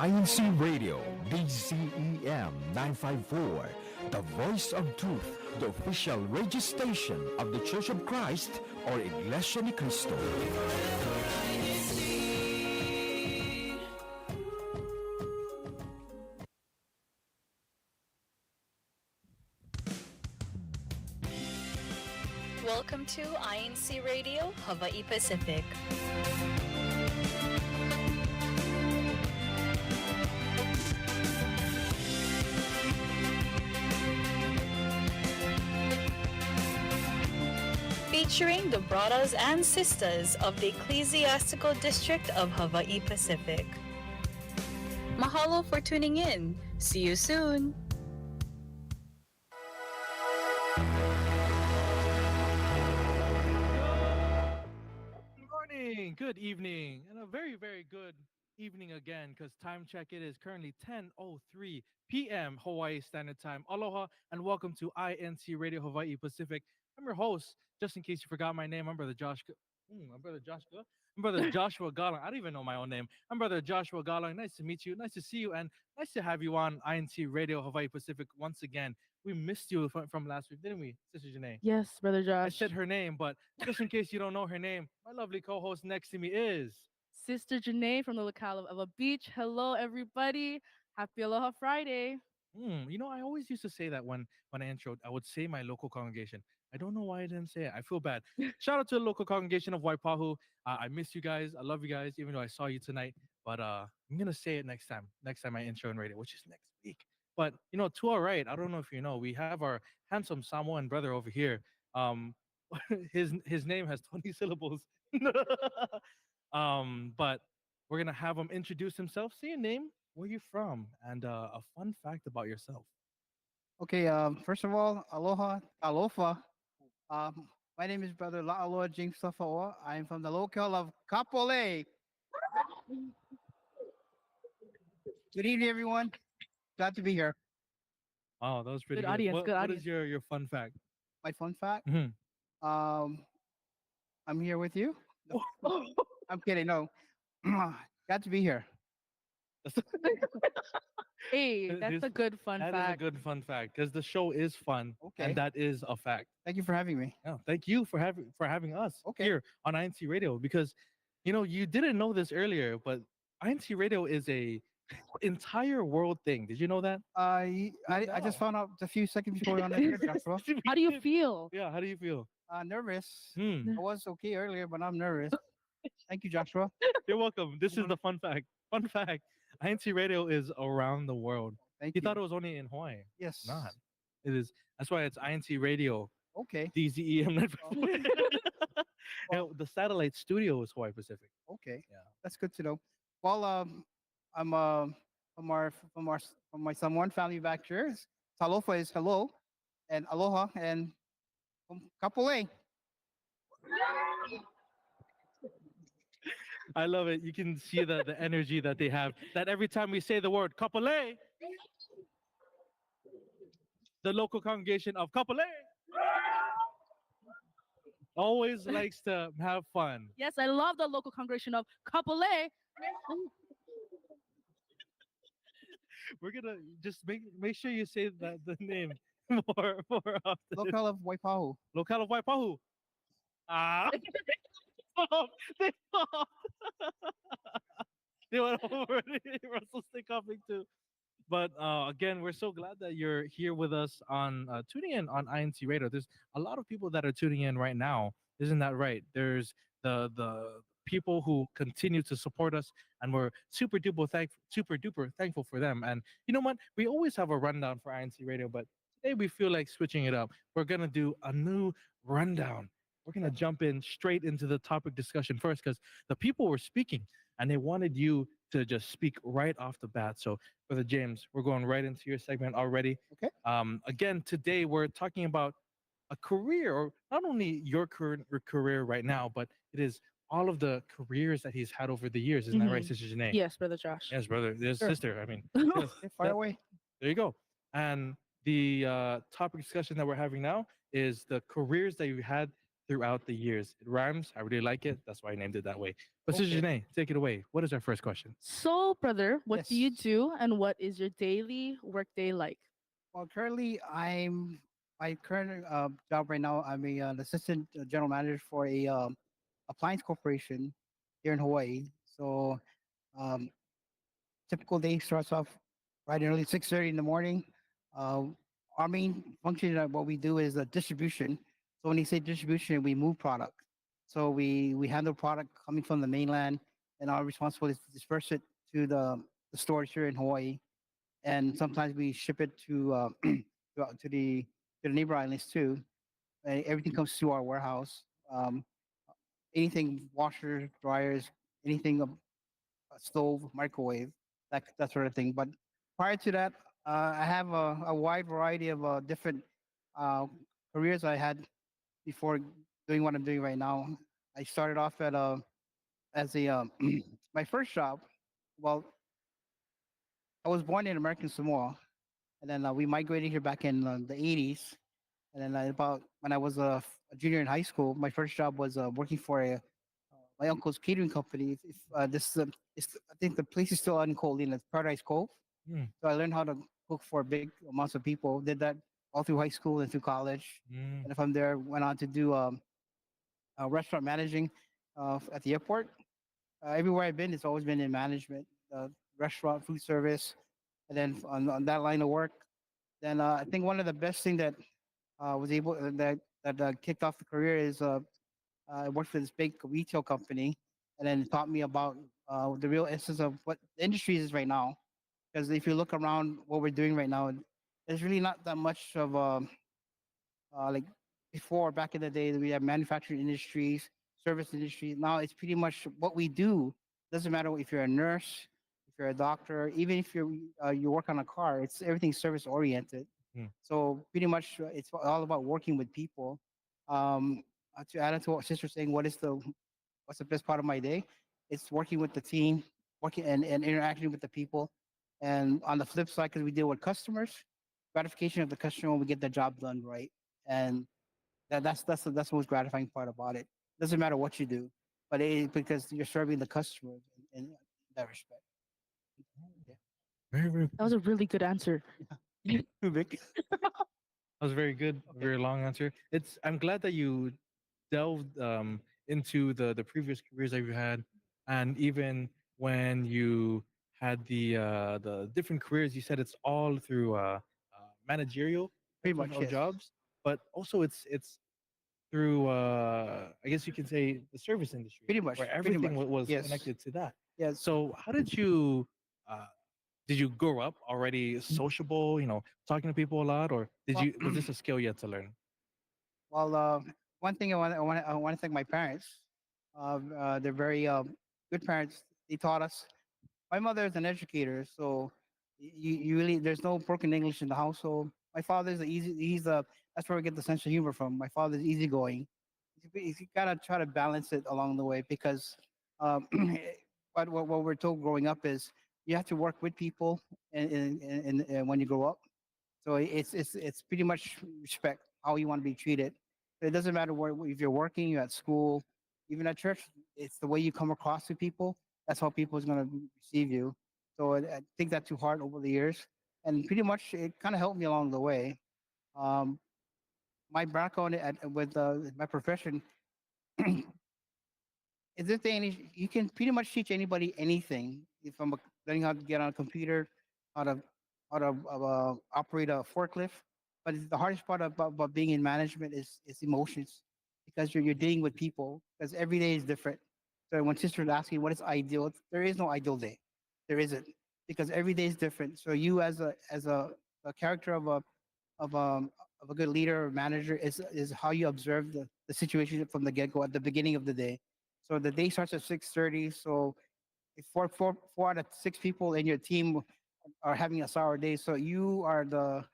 INCRadio DZEM 954, the voice of truth, the official radio station of the Church of Christ or Iglesianicristo. Welcome to INCRadio Hawaii Pacific. Featuring the brothers and sisters of the Ecclesiastical District of Hawaii Pacific. Mahalo for tuning in. See you soon. Good morning, good evening, and a very, very good evening again, because time check, it is currently 10:03 p.m. Hawaii Standard Time. Aloha and welcome to INCRadio Hawaii Pacific. I'm your host. Just in case you forgot my name, I'm Brother Josh. I'm Brother Joshua Galang. I don't even know my own name. I'm Brother Joshua Galang. Nice to meet you. Nice to see you, and nice to have you on INCRadio Hawaii Pacific once again. We missed you from last week, didn't we, Sister Janae? Yes, Brother Josh. I said her name, but just in case you don't know her name, my lovely co-host next to me is Sister Janae from the locale of Ella Beach. Hello, everybody. Happy Aloha Friday. I always used to say that when I introed, I would say my local congregation. I don't know why I didn't say it. I feel bad. Shout out to the local congregation of Waipahu. I miss you guys. I love you guys, even though I saw you tonight. But I'm gonna say it next time I intro and radio, which is next week. But to our right, I don't know if you know, we have our handsome Samoan brother over here. His name has 20 syllables. But we're gonna have him introduce himself. Say your name, where you're from, and a fun fact about yourself. Okay, first of all, aloha. My name is Brother La'aloa James Safaoa. I'm from the locale of Kapolei. Good evening, everyone. Glad to be here. Oh, that was pretty Good good. audience, good What audience. is your fun fact? My fun fact, Mhm. I'm here with you. No, I'm kidding. No, glad to be here. Hey, that's a good fun That is a fact. good fun fact, because the show is fun, Okay. and that is a fact. Thank you for having me. Yeah, thank you for having us Okay. here on INC Radio, because you didn't know this earlier, but INC Radio is a entire world thing. Did you know that? I just found out a few seconds before we were on the air, Joshua. How do you feel? Yeah, how do you feel? Nervous. Hmm. I was okay earlier, but I'm nervous. Thank you, Joshua. You're welcome. This is the fun fact. Fun fact: INC Radio is around the world. Thank You you. thought it was only in Hawaii. Yes. Not. It is. That's why it's INC Radio Okay. DZEM 954. The satellite studio is Hawaii Pacific. Okay. Yeah. That's good to know. Well, I'm from my Samoan family back here. Talofa is hello, and aloha, and from Kapolei. I love it. You can see the energy that they have. That every time we say the word Kapolei, the local congregation of Kapolei always likes to have fun. Yes, I love the local congregation of Kapolei. We're gonna just make sure you say the name more often. Local of Waipahu. Locale of Waipahu. Ah. Stop. They stopped. They went over. Russell's still coughing too. But again, we're so glad that you're here with us on tuning in on INC Radio. There's a lot of people that are tuning in right now. Isn't that right? There's the people who continue to support us, and we're super duper thankful for them. And you know what? We always have a rundown for INC Radio, but today we feel like switching it up. We're gonna do a new rundown. We're going to jump in straight into the topic discussion first, because the people were speaking and they wanted you to just speak right off the bat. So, Brother James, we're going right into your segment already. Okay. Again, today we're talking about a career, or not only your current career right now, but it is all of the careers that he's had over the years. Isn't that right, Sister Janae? Yes, Brother Josh. Yes, brother. Yes, Sure. sister. I mean, Fire away. there you go. And the topic discussion that we're having now is the careers that you had throughout the years. It rhymes. I really like it. That's why I named it that way. But Sister Okay. Janae, take it away. What is our first question? So, brother, what do you Yes. do and what is your daily workday like? Well, currently, I'm my current job right now. I'm a an assistant general manager for a appliance corporation here in Hawaii. So, um, typical day starts off right early, 6:30 in the morning. Uh, our main function, what we do is distribution. So when you say distribution, we move product. So we handle product coming from the mainland, and our responsibility is to disperse it to the stores here in Hawaii. And sometimes we ship it to the neighbor islands too. Everything comes to our warehouse. Um, Anything washers, dryers, anything a stove, microwave, that sort of thing. But prior to that, I have a wide variety of different uh, careers I had before doing what I'm doing right now. I started off at as a my first job. Well, I was born in American Samoa, and then we migrated here back in the '80s. And then about when I was a junior in high school, my first job was working for my uncle's catering company. I think the place is still out in Colleen. It's Paradise Cove. Mm, So I learned how to cook for big amounts of people. Did that all through high school and through college. mm, And from there, went on to do restaurant managing at the airport. Everywhere I've been, it's always been in management, restaurant, food service, and then on that line of work. Then I think one of the best thing that was able that kicked off the career is I worked for this big retail company, and then it taught me about the real essence of what the industry is right now. Because if you look around what we're doing right now, there's really not that much of like before. Back in the day, we have manufacturing industries, service industry. Now it's pretty much what we do. Doesn't matter if you're a nurse, if you're a doctor, even if you work on a car. It's everything service oriented. mm. So pretty much it's all about working with people. To add on to what sister's saying, what's the best part of my day? It's working with the team, working and interacting with the people. And on the flip side, because we deal with customers, gratification of the customer when we get the job done right. And that's the most gratifying part about it. Doesn't matter what you do, but because you're serving the customers in that respect. Yeah. Very, very That was a really good answer. Too big. That was very good. Okay. Very long answer. It's. I'm glad that you delved into the previous careers that you had, and even when you had the different careers, you said it's all through managerial Pretty types much, of yes. jobs, but also it's through I guess you can say the service industry, Pretty much. where Pretty everything much. was Yes. connected to that. Yes. So how uh, did you grow up already sociable, talking to people a lot, or Well, was this a skill you had to learn? well, one thing I want to thank my parents. They're very good parents. They taught us. My mother is an educator, so you really there's no broken English in the household. My father's easy. That's where we get the sense of humor from. My father's easygoing. You gotta try to balance it along the way because, um, but what we're told growing up is you have to work with people and when you grow up. So it's pretty much respect how you want to be treated. It doesn't matter where if you're working, you're at school, even at church. It's the way you come across to people. That's how people is going to receive you. So I think that to heart over the years, and pretty much it kind of helped me along the way. Um, my background with my profession in this day and age, you can pretty much teach anybody anything. If I'm learning how to get on a computer, how to operate a forklift. But the hardest part about being in management is emotions, because you're dealing with people. Because every day is different. So when sister was asking what is ideal, there is no ideal day. There isn't, because every day is different. So you as a character of a good leader or manager is how you observe the situation from the get go at the beginning of the day. So the day starts at 6:30. So if four out of six people in your team are having a sour day, so you are the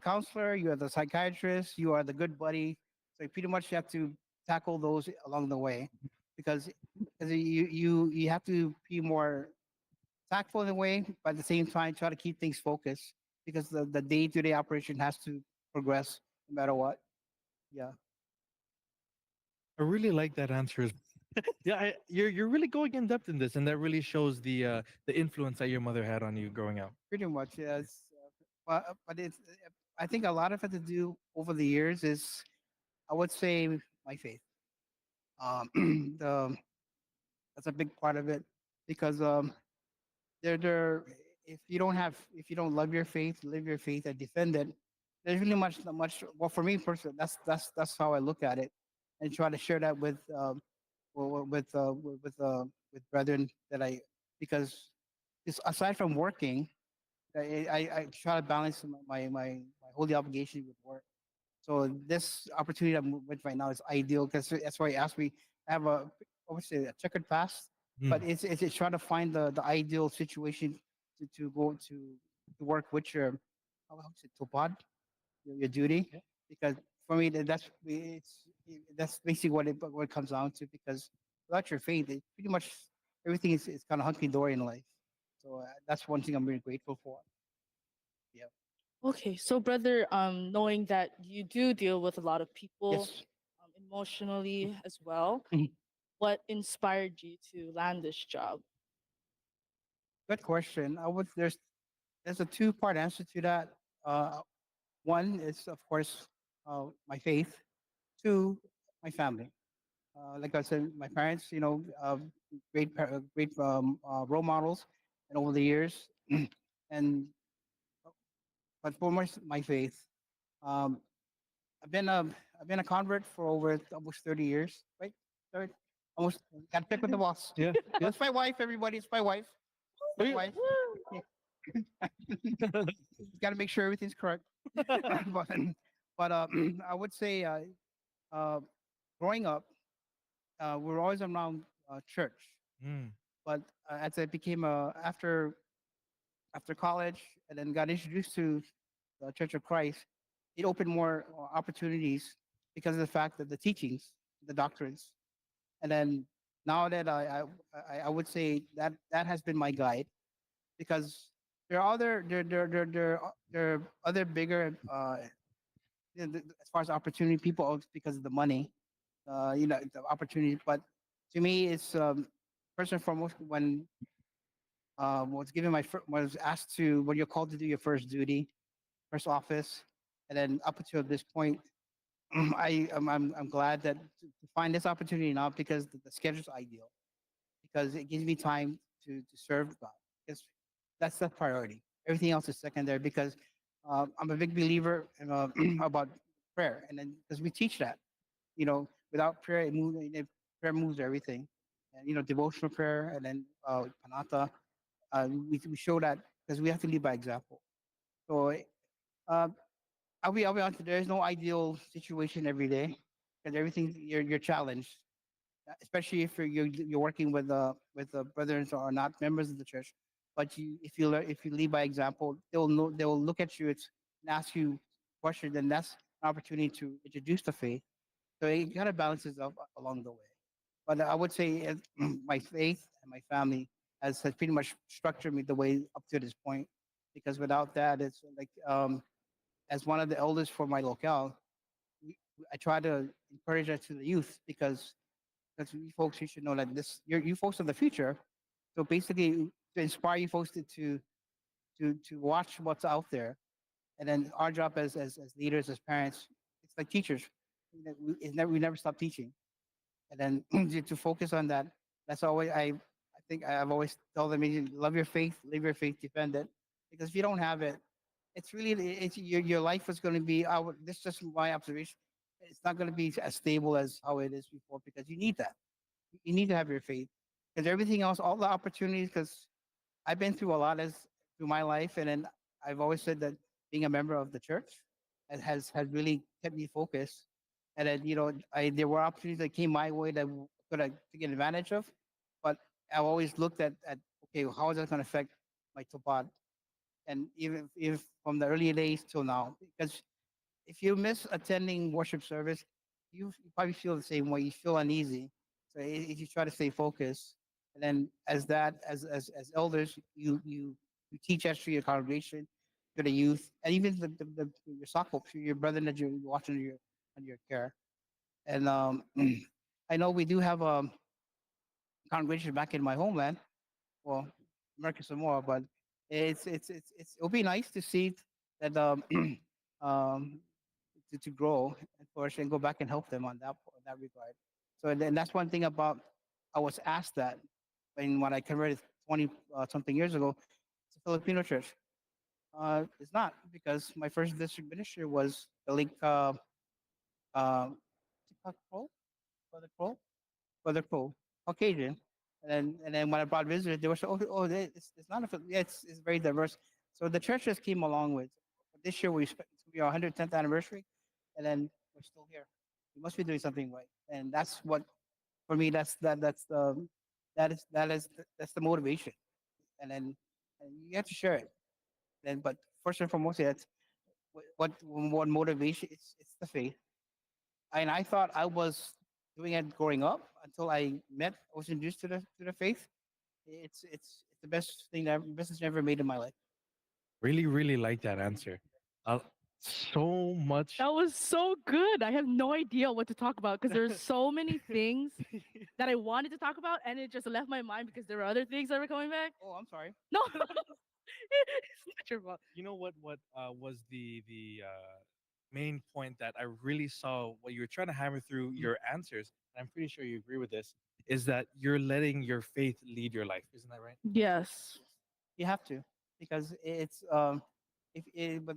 counselor, you are the psychiatrist, you are the good buddy. So you pretty much have to tackle those along the way, because you have to be more tactful in a way, but at the same time try to keep things focused, because the day-to-day operation has to progress no matter what. Yeah. I really like that answer. Yeah, you're really going in depth in this, and that really shows the influence that your mother had on you growing up. Pretty much, yes. But it's I think a lot of it to do over the years is I would say my faith. The That's a big part of it because there if you don't love your faith, live your faith and defend it, there's really not much. Well, for me personally, that's how I look at it, and try to share that with with brethren that I because aside from working, I try to balance my holy obligation with work. So this opportunity I'm with right now is ideal because that's why he asked me. I have obviously a checkered past, but Mm. it's trying to find the ideal situation to go to work with your how would say topod your duty Yeah. because for me that's basically what it comes down to because without your faith it pretty much everything is kind of hunky dory in life. So that's one thing I'm really grateful for. Yeah. Okay, so brother, knowing that you do deal with a lot of people Yes. emotionally as well, Mhm. what inspired you to land this job? Good question. I would there's a two-part answer to that. Uh, One is, of course, my faith. Two, my family. Like I said, my parents, great role models, and over the years, and but for my faith, um, I've been a I've been a convert for over almost 30 years, right? Third, almost got to pick with the boss. Yeah. Yeah. That's my wife, everybody. It's my wife. Are My you- wife. Got to make sure everything's correct. but I would say uh, growing up, we were always around church. Mm. But as I became after college and then got introduced to the Church of Christ, it opened more opportunities because of the fact that the teachings, the doctrines, and then now that I would say that that has been my guide because there are there are other bigger as far as opportunity people because of the money the opportunity. But to me, it's first and foremost when was given was asked to when you're called to do your first duty, first office, and then up until this point, I'm glad that to find this opportunity now because the schedule's ideal because it gives me time to serve God. Because that's the priority. Everything else is secondary because I'm a big believer in, about prayer, and then because we teach that without prayer, prayer moves everything. And devotional prayer, and then panata. We show that because we have to lead by example. So uh, I'll be honest. There is no ideal situation every day because everything you're challenged, especially if you're working with the brothers who are not members of the church. But if you lead by example, they'll look at you and ask you questions, and that's an opportunity to introduce the faith. So it kind of balances up along the way. But I would say my faith and my family has pretty much structured me the way up to this point. Because without that, it's like as one of the elders for my locale, I try to encourage that to the youth because you folks you should know that you folks are the future. So basically, to inspire you folks to watch what's out there, and then our job as leaders, as parents, it's like teachers. We never stop teaching, and then to focus on that. That's always I think I've always told them, you love your faith, live your faith, defend it, because if you don't have it, it's really it's your life is going to be. This is just my observation. It's not going to be as stable as how it is before because you need that. You need to have your faith because everything else, all the opportunities. Because I've been through a lot as through my life, and then I've always said that being a member of the church has really kept me focused. And then I there were opportunities that came my way that could I take advantage of, but I've always looked at okay, how is that going to affect my topad? And even if from the early days till now, because if you miss attending worship service, you probably feel the same way. You feel uneasy. So if you try to stay focused, and then as elders, you teach us to your congregation, to the youth, and even your soccer, your brother that you're watching under your care. And I know we do have a congregation back in my homeland, well, American Samoa, but it'll be nice to see that um to grow and flourish and go back and help them on that regard. So then that's one thing about I was asked that when I converted 20 something years ago, it's a Filipino church. It's not because my first district minister was the link what's it called? Crow? Brother Crow? Brother Crow, Caucasian. And then when I brought visitors, they were so it's not a yeah, it's very diverse. So the church just came along with this year it's gonna be our 110th anniversary, and then we're still here. We must be doing something right, and that's what for me that's the motivation, and you have to share it. Then, but first and foremost, that's what motivation. It's the faith, and I thought I was doing it growing up until I was introduced to the faith. It's the best thing that best decision I ever made in my life. Really, really like that answer. Uh, so much. That was so good. I have no idea what to talk about because there's so many things that I wanted to talk about, and it just left my mind because there were other things that were coming back. Oh, I'm sorry. No, it's not your fault. You know what was the main point that I really saw what you were trying to hammer through your answers, and I'm pretty sure you agree with this, is that you're letting your faith lead your life. Isn't that right? Yes. You have to because it's if it, but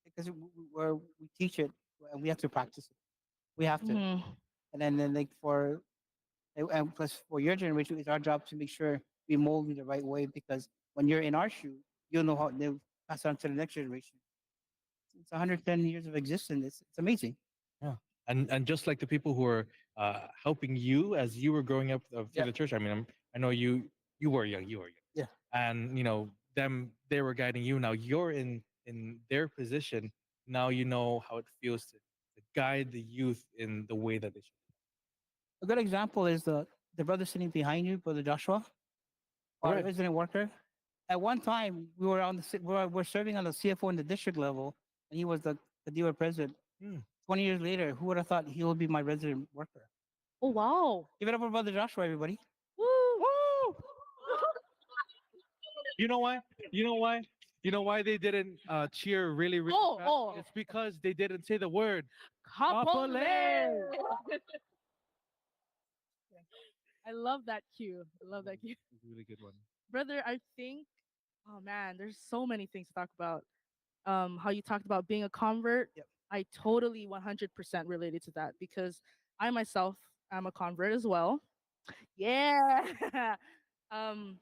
because we teach it and we have to practice it. We have to, Mhm. and then like and plus for your generation, it's our job to make sure we mold you the right way because when you're in our shoe, you'll know how to pass on to the next generation. It's 110 years of existence. It's amazing. Yeah. And just like the people who are helping you as you were growing up through Yeah. the church. I mean, I know you were young. You were young. Yeah. And they were guiding you. Now you're in their position. Now you know how it feels to guide the youth in the way that they should. A good example is the brother sitting behind you, Brother Joshua, our Correct. resident worker. At one time, we were we're serving on the CFO in the district level, and he was the dealer president. Hmm. 20 years later, who would have thought he would be my resident worker? Oh wow. Give it up for Brother Joshua, everybody. Woo. Woo! You know why? You know why? You know why they didn't cheer really, really Oh, fast? oh. It's because they didn't say the word. Kapolei. Kapolei. I love that cue. I love that cue. It's a really good one. Brother, I think, oh man, there's so many things to talk about. How you talked about being a convert. Yep. I totally 100% related to that because I myself am a convert as well. Yeah. um,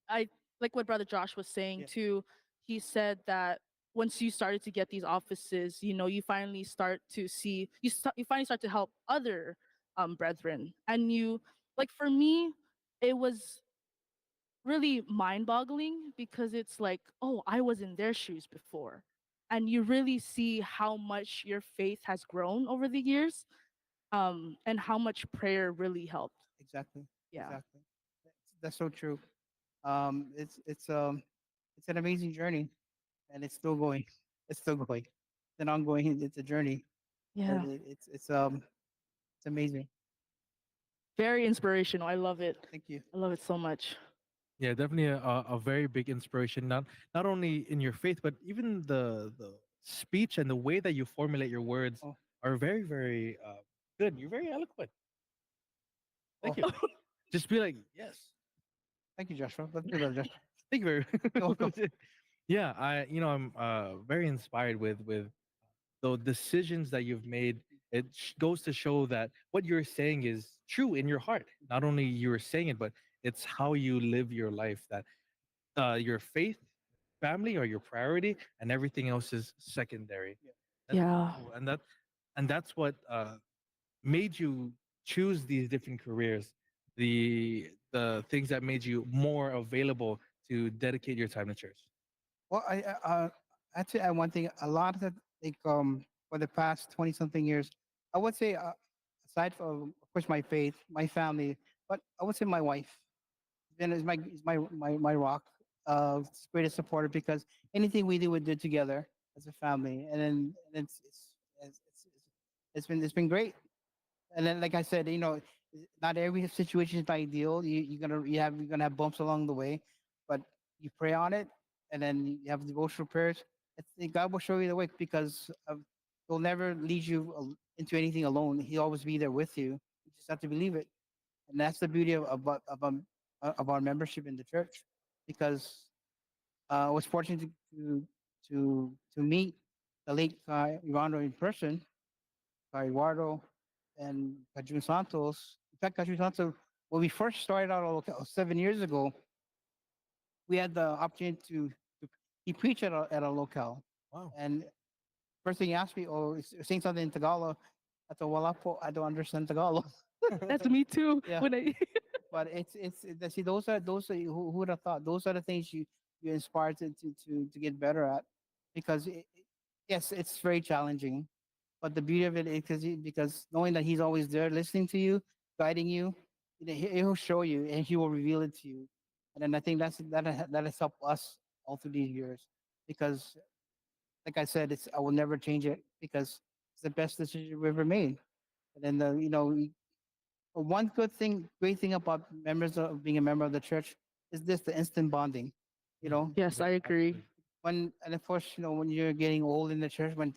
I like what Brother Josh was saying Yeah. too. He said that once you started to get these offices, you finally start to see you finally start to help other brethren, and you like for me, it was really mind-boggling because it's like, oh, I was in their shoes before, and you really see how much your faith has grown over the years, and how much prayer really helped. Exactly. Yeah. Exactly. That's so true. It's an amazing journey, and it's still going. It's still going. It's an ongoing. It's a journey. Yeah. It's amazing. Very inspirational. I love it. Thank you. I love it so much. Yeah, definitely a very big inspiration. Not only in your faith, but even the speech and the way that you formulate your words Oh. are very, very good. You're very eloquent. Thank Oh. you. Just be like, yes. Thank you, Joshua. Let's do that, Joshua. Thank you very You're welcome. Yeah, I'm very inspired with the decisions that you've made. It goes to show that what you're saying is true in your heart. Not only you're saying it, but it's how you live your life. That your faith, family are your priority, and everything else is secondary. Yeah. That's Yeah. cool. And that's what made you choose these different careers. The things that made you more available to dedicate your time to church. Well, I'd say one thing. A lot of the like for the past 20 something years, I would say aside from of course my faith, my family, but I would say my wife. Then is my rock, greatest supporter because anything we do together as a family, and then it's it's, it's been great. And then, like I said, not every situation is ideal. You're gonna have bumps along the way, but you pray on it, and then you have devotional prayers. God will show you the way because He'll never lead you into anything alone. He'll always be there with you. You just have to believe it, and that's the beauty of our membership in the church, because I was fortunate to meet the late Ivano in person, Eduardo, and Kajun Santos. In fact, Kajun Santos, when we first started out 7 years ago, we had the opportunity to he preached at a locale. Wow. And first thing he asked me, oh, saying something in Tagalog. I thought, well, I don't understand Tagalog. That's me too. Yeah. When I But see, those are who would have thought, those are the things you inspire to get better at, because yes, it's very challenging, but the beauty of it is because knowing that he's always there listening to you, guiding you, he'll show you and he will reveal it to you. And then I think that has helped us all through these years, because like I said, I will never change it, because it's the best decision we ever made. And then one great thing about members of being a member of the church is this: the instant bonding. You know, yes, I agree. and of course, when you're getting old in the church, when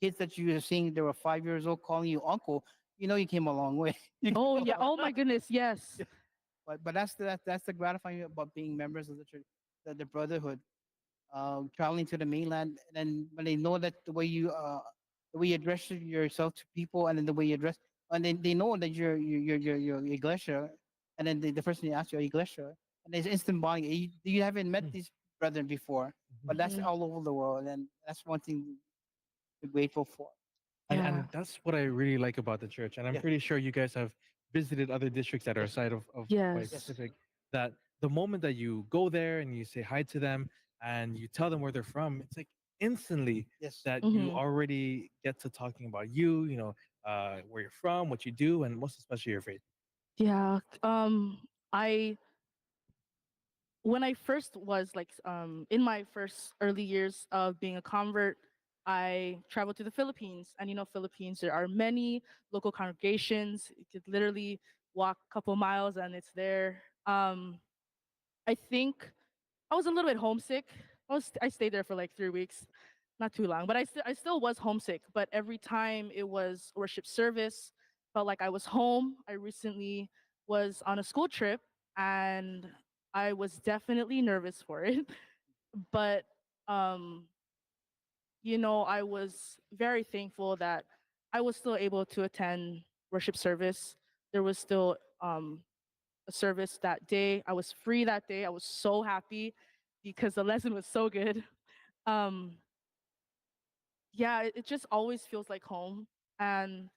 kids that you were seeing, they were 5 years old, calling you uncle, you came a long way. You Oh came yeah. a Oh my goodness. Yes. but that's the gratifying about being members of the church, the brotherhood, traveling to the mainland, and then when they know that the way you address yourself to people, and then the way you address, and then they know that you're iglesia, and then the first thing you ask you, iglesia, and there's instant bonding. You haven't met Hmm. these brethren before, but that's Mhm. all over the world, and that's one thing we're grateful for. Yeah. And that's what I really like about the church. And I'm Yeah. pretty sure you guys have visited other districts that are Yes. outside of Hawaii Yes. Yes. Pacific. That the moment that you go there and you say hi to them and you tell them where they're from, it's like instantly Yes. that you Hmm. already get to talking about you, where you're from, what you do, and most especially your faith. Yeah. I when I first was like in my first early years of being a convert, I traveled to the Philippines, and Philippines, there are many local congregations. You could literally walk a couple miles and it's there. I think I was a little bit homesick. I stayed there for like 3 weeks, not too long, but I still was homesick. But every time it was worship service, felt like I was home. I recently was on a school trip, and I was definitely nervous for it. But um, I was very thankful that I was still able to attend worship service. There was still a service that day. I was free that day. I was so happy because the lesson was so good. Um, yeah, it just always feels like home. And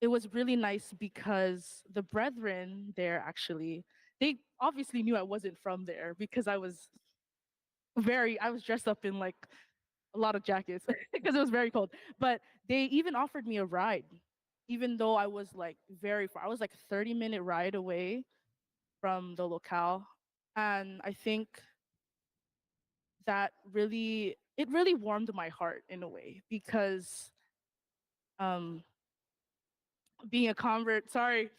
it was really nice because the brethren there actually, they obviously knew I wasn't from there because I was dressed up in like a lot of jackets because it was very cold. But they even offered me a ride, even though I was like very far. I was like 30-minute ride away from the locale. And I think it really warmed my heart in a way because um being a convert, sorry,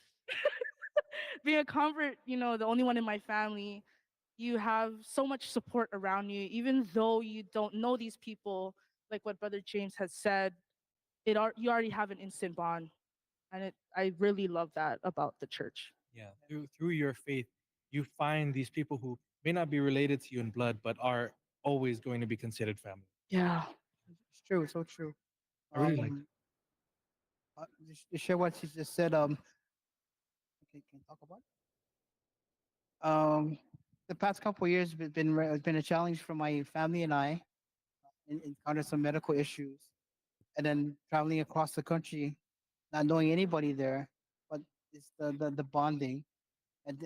being a convert, the only one in my family, you have so much support around you, even though you don't know these people, like what Brother James has said, you already have an instant bond. And I really love that about the church. Yeah, through your faith, you find these people who may not be related to you in blood, but are always going to be considered family. Yeah. It's true. So true. I really like. Um, to share what she just said. Okay, can talk about. The past couple of years has been a challenge for my family and I, encountered some medical issues, and then traveling across the country, not knowing anybody there, but it's the bonding, and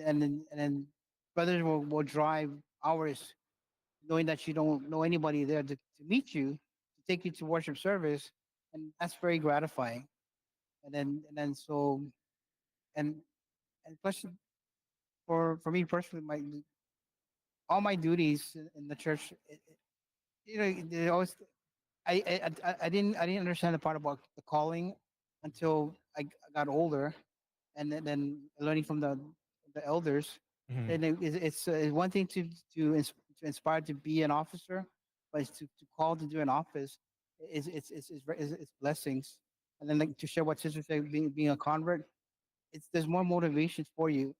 then brothers will drive hours, knowing that you don't know anybody there to meet you, to take you to worship service, and that's very gratifying. And then so and and plus for me personally, my all my duties in the church, they always I didn't understand the part about the calling until got older, and then learning from the elders. Mhm. Then it's one thing to inspire to be an officer, but it's to call to do an office it's blessings. And then like to share what sister said, being a convert, it's there's more motivations for you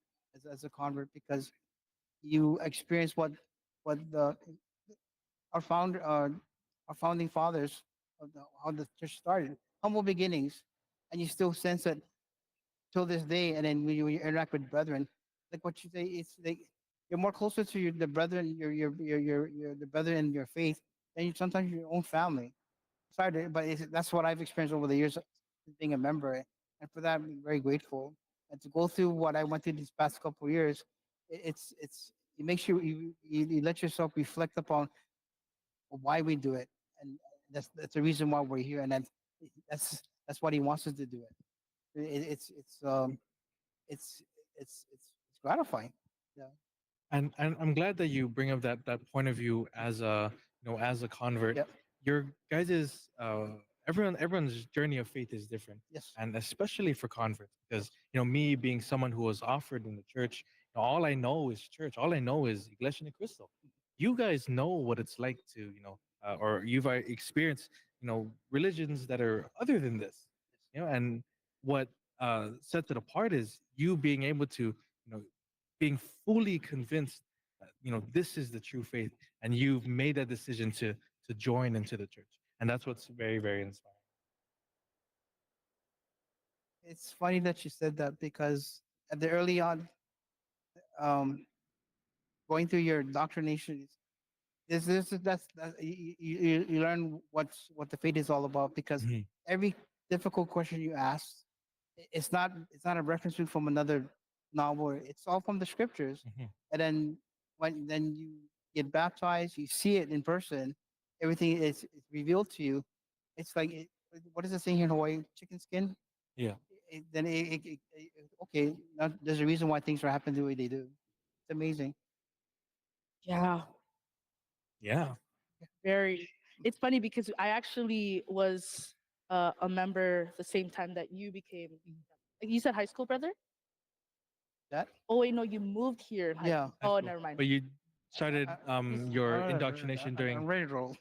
as a convert because you experience what the our founder our founding fathers of how the church started, humble beginnings, and you still sense that till this day. And then when you interact with brethren, like what you say, it's like you're more closer to the brethren, your the brethren in your faith than sometimes your own family. Sorry, but that's what I've experienced over the years of being a member, and for that I'm very grateful. And to go through what I went through these past couple of years, it makes you let yourself reflect upon why we do it, and that's the reason why we're here, and that's what he wants us to do it. It's it's gratifying. Yeah. And I'm glad that you bring up that point of view as a, as a convert. Yep. Your guys's everyone's journey of faith is different, Yes. and especially for converts, because me being someone who was offered in the church, all I know is church. All I know is iglesianicristo. You guys know what it's like to, or you've experienced, religions that are other than this, and what sets it apart is you being able to, being fully convinced that this is the true faith, and you've made that decision to join into the church, and that's what's very, very inspiring. It's funny that you said that because at the early on, um, going through your indoctrination, that's you learn what the faith is all about because Mhm. every difficult question you ask, it's not a reference to from another novel. It's all from the scriptures, Mhm. and then when then you get baptized, you see it in person, everything is revealed to you. It's like what is the saying here in Hawaii? Chicken skin. Yeah. Then okay, now there's a reason why things are happening the way they do. It's amazing. Yeah, Yeah. very. It's funny because I actually was a member the same time that you became. Like you said, high school, brother. That Oh wait, no, you moved here in high yeah. school. Oh, never mind. But you started your All right, indoctrination I'm during ready to roll.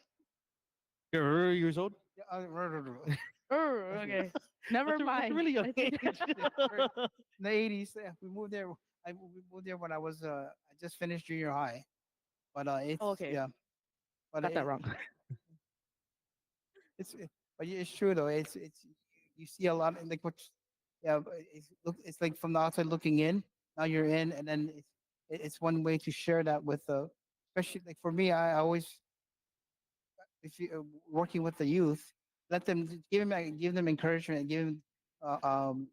you're years old. Yeah, I'm ready to roll. Oh, okay. Never That's a mind. really young I think- age. In the 80s, we moved there. We moved there when I just finished junior high. But it's Oh, okay, yeah. But got that wrong. it's but it's true though. It's you see a lot like what yeah. But it's like from the outside looking in. Now you're in, and then it's one way to share that with especially like for me. I always if you working with the youth, let them give them encouragement, give them uh, um,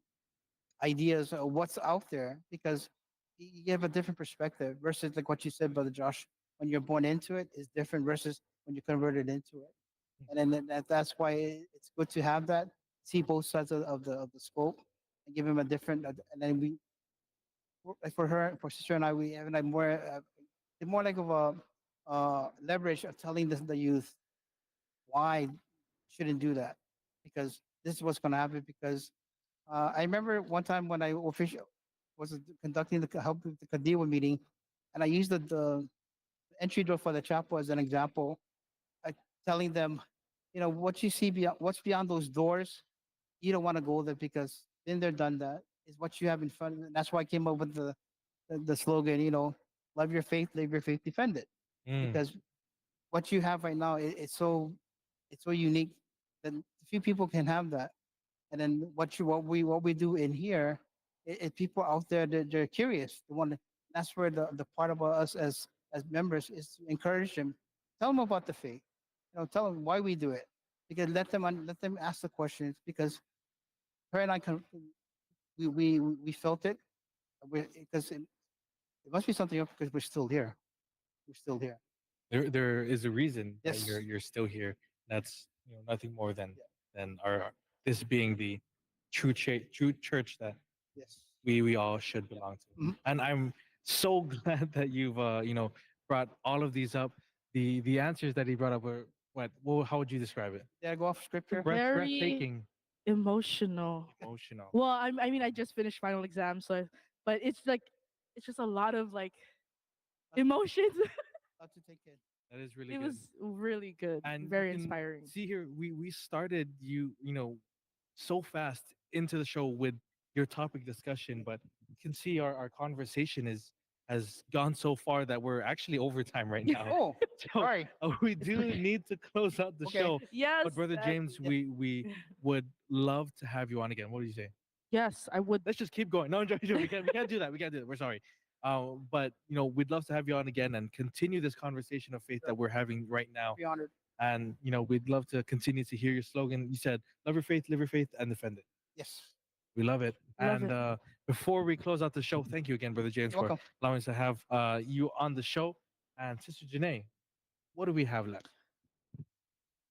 ideas of what's out there because you have a different perspective versus like what you said, brother Josh. When you're born into it is different versus when you're converted into it, and then that's why it's good to have that see both sides of the scope and give them a different. And then we like for her for sister and I we have like more like of a leverage of telling the youth why shouldn't do that because this is what's going to happen because I remember one time when I official was conducting the help with the Kadiwa meeting, and I used the entry door for the chapel as an example, I, telling them, what you see beyond what's beyond those doors, you don't want to go there because been there, done that. Is what you have in front of you. And that's why I came up with the slogan, love your faith, live your faith, defend it. Mm. Because what you have right now, it's so unique that few people can have that. And then what we do in here, people out there they're curious. They want to. That's where the part about us as members is to encourage them, tell them about the faith, tell them why we do it, because let them ask the questions because her and I can we felt it because it must be something else because we're still here. We're still here. There is a reason that Yes. you're still here. That's nothing more Yeah. than our this being the true church that Yes. we all should belong to. Mhm. And I'm so glad that you've brought all of these up. The answers that he brought up were what? Well, how would you describe it? Did I go off script here? Very Breathtaking. Emotional. Emotional. Well, I mean, I just finished final exam, so but it's like it's just a lot of like emotions. Lot to take in. That is really It good. was really good, And you very can inspiring. see here, we started so fast into the show with your topic discussion, but you can see our conversation has gone so far that we're actually overtime right now. Oh, So sorry. we do need to close out the Okay. show. Yes, But Brother James, Yeah. we would love to have you on again. What do you say? yes, I would. Let's just keep going. No, I'm joking. We can't do that. We can't do it. We're sorry. But we'd love to have you on again and continue this conversation of faith that we're having right now. Be honored. And we'd love to continue to hear your slogan. You said, "Love your faith, live your faith, and defend it." Yes. We love it. Love And it. before we close out the show, thank you again, Brother James, You're for welcome. allowing us to have you on the show. And Sister Janae, what do we have left?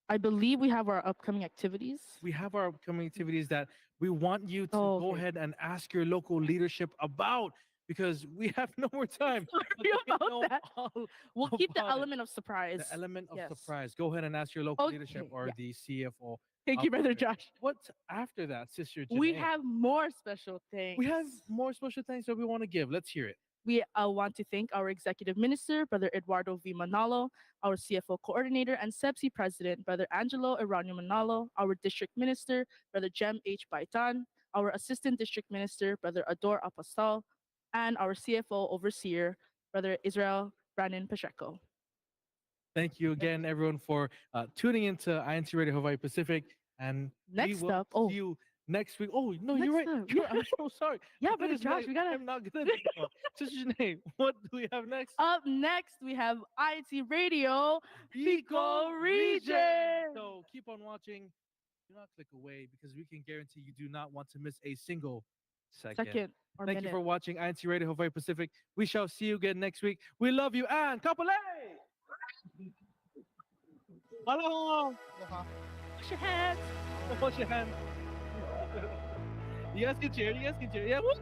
I believe we have our upcoming activities. We have our upcoming activities that we want you to Oh, go okay. ahead and ask your local leadership about, because we have no more time. but Sorry they about know that. all We'll keep the about it. element of surprise. The element of Yes. surprise. Go ahead and ask your local leadership Okay, or yeah. the CFO. Thank you, Brother there. Josh. What's after that, Sister Janae? We have more special things. We have more special thanks that we want to give. Let's hear it. We want to thank our Executive Minister, Brother Eduardo V. Manalo, our CFO Coordinator and SEPSI President, Brother Angelo Eranio Manalo, our District Minister, Brother Jem H. Baitan, our Assistant District Minister, Brother Ador Apostol, and our CFO Overseer, Brother Israel Brandon Pacheco. Thank you again, everyone, for tuning into INCRadio Hawaii Pacific. And Next we will up, oh. see you next week. Oh, no, Next you're right. up, You're, yeah. I'm so sorry. Yeah, My Brother goodness, Josh, Janae, we gotta. I'm not good at this. Sister Janae, what do we have next? Up next, we have INCradio Bicol Region. So keep on watching. Do not click away, because we can guarantee you do not want to miss a single second. Second or Thank you minute. for watching INCRadio Hawaii Pacific. We shall see you again next week. We love you, and kapolei! Aloha! Aloha. Wash your hands. Wash your hands. You guys can cheer. Yeah. Woo!